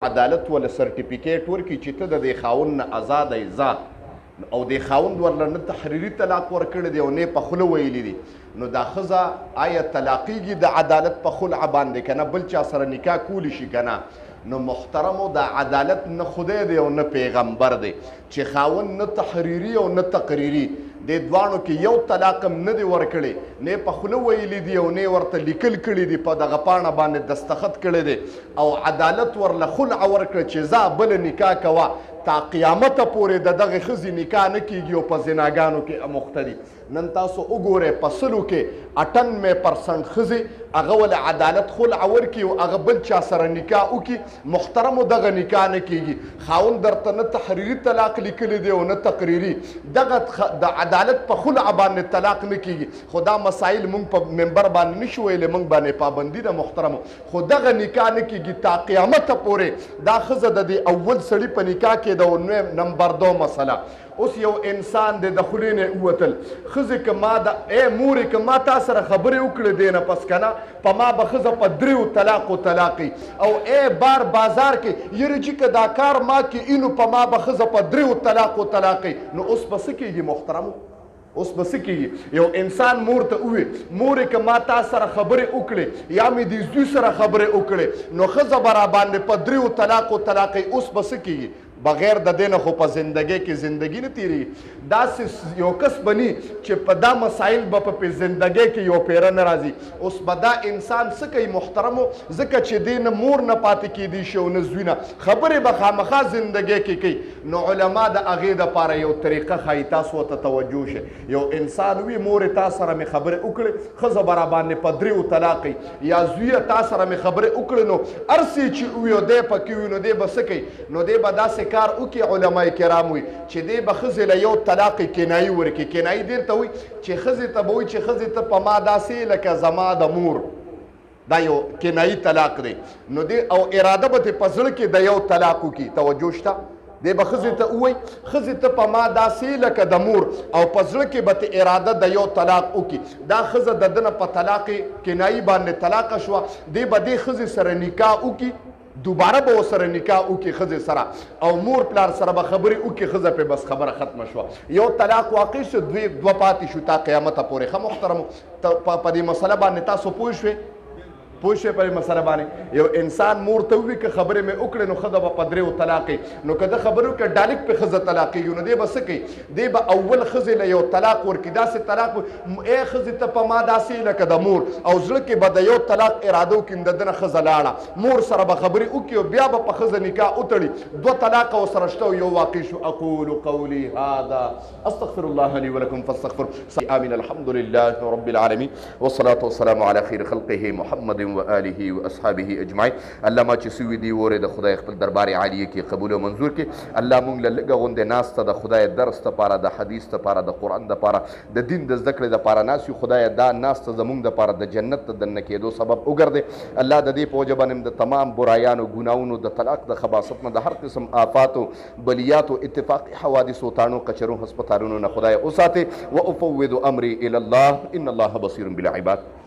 عدالت ول سرټیفیکیټ ورکړي چې ته د دې خاوند نه آزاده یې او د خاوند ورله نه تحریري طلاق ورکړی دی او نه په خوله ویلي دي نو دا ښځه آیا طلاقیږي د عدالت په خلع باندې که نه بل چا سره نکاح کولی شي که نه نو محترمو دا عدالت نه خدای دی او نه پیغمبر دی چې خاوند نه تحریري او نه تقریري د دواړو کې یو طلاق هم نه دی ورکړی نه په خوله ویلي دي او نه ورته لیکل کړي دي په دغه پاڼه باندې دستخط کړی دی او عدالت ورله خلع ورکړه چې ځه بله نکاح کوه تا قیامته پورې د دغې ښځې نکاح نه کیږي او په زناګانو کې اموخته دي نن تاسو وګورئ په سلو کې 98% ښځې هغه ولې عدالت خلع ورکړي او هغه بل چا سره نکاح وکړي محترمو دغه نکاح نه کیږي خاوند درته نه تحریري طلاق لیکلی دی او نه تقریري دغه د عدالت په خلع باندې طلاق نه کیږي خو دا مسایل مونږ په منبر باندې نشو ویلی مونږ باندې پابندي ده محترمو خو دغه نکاح نه کیږي تا قیامته پورې دا ښځه د دې اول سړي په نکاح کې د نمبر 2 مسله اوس یو انسان دی د خولې نه ووتل ښځې که ما د مورې که ما تا سره خبرې وکړې دی نه پس که نه په ما به ښځه په 3 طلاقو طلاقي او بار بازار کې یره چې که دا کار ما کې اینو په ما به ښځه په 3 طلاقو طلاقي نو اوس به څه کېږي محترمو اوس به څه کېږي یو انسان مور ته ووایي مورې که ما تا سره خبرې وکړې یا مې د زوی سره خبرې وکړې نو ښځه به راباندې په 3 طلاقو طلاقي اوس به څه کېږي بغیر د دې نه خو په زندګۍ کې زندګي نه تېرېږي داسې یو کس بني چې په دا مسایل به په زندګۍ کې یو پیره نه راځي اوس به دا انسان څه کوي محترمو ځکه چې دې نه مور نه پاتې کېدی شي او نه زوی نه خبرې به خامخا زندګۍ کې کوي نو علما د هغې دپاره یو طریقه ښایي تاسو ورته توجه شئ یو انسان وي مورې تا سره مې خبرې وکړې ښځه به راباندې په 3 طلاقي یا زویه تا سره مې خبرې وکړې نو هر څه چې وي او دی پکې وي نو دی به څه کوي نو دی به داسې کار وکړي علما کرام وي چې دی به ښځې له یو طلاق کنایي ورکړي کنایي دې ته وایي چې ښځې ته به وایي چې ښځې ته په ما داسې لکه زما د مور دا یو کنایي طلاق دی نو دی او اراده به ترې په زړه کې د یو طلاق وکړي توجه شته دی به ښځې ته ووایي ښځې ته په ما داسې لکه د مور او په زړه کې به ته اراده د یو طلاق وکړي دا ښځه د ده نه په طلاق کنایي باندې طلاقه شوه دی به دې ښځې سره نکاح وکړي دوباره به ورسره نکاح وکړي ښځې سره او مور پلار سره به خبرې وکړي ښځه پرې بس خبره ختمه شوه یو طلاق واقع شو دوه پاتې شو تا قیامته پورې ښه محترمو په دې مسله باندې تاسو پوه شوئ پوه شوې په دې مسله باندې یو انسان مور ته ووایي که خبرې مې وکړې نو ښځه به په 3 طلاقي نو که ده خبرې وکړه ډایرکټ پرې ښځه طلاقېږي نو دی به څه کوي دی به اول ښځې له یو طلاق ورکړي داسې طلاق ښځې ته په ما داسې لکه د مور او زړه کې به د یو طلاق اراده وکړي د ده نه ښځه لاړه مور سره به خبرې وکړي او بیا به په ښځه نکاح وتړي 2 طلاقه ورسره شته او یو واقع شو اقول قولي هذا استغفر الله لي ولكم فاستغفر آمين الحمد لله رب العالمين والصلاة والسلام على خير خلقه محمد و آله و اصحابه اجمعین الله ما چې سوي دي وره د خدای خپل دربار عالیه کې قبول او منظور کې الله مونږ له لږه غوندې ناسته د خدای درس دپاره د حدیث دپاره د قرآن دپاره د دین د زده کړې دپاره ناست یو خدایه دا ناسته زمونږ دپاره د جنت د دننه کېدو سبب وګرځې الله د دې په وجه باندې د تمام برایانو ګناونو د طلاق د خباثت نه د هر قسم آفاتو بلیاتو اتفاقي حوادثو تاڼو کچرو هسپتالونو نه خدای وساتې و افوض امري الى الله ان الله بصير بالعباد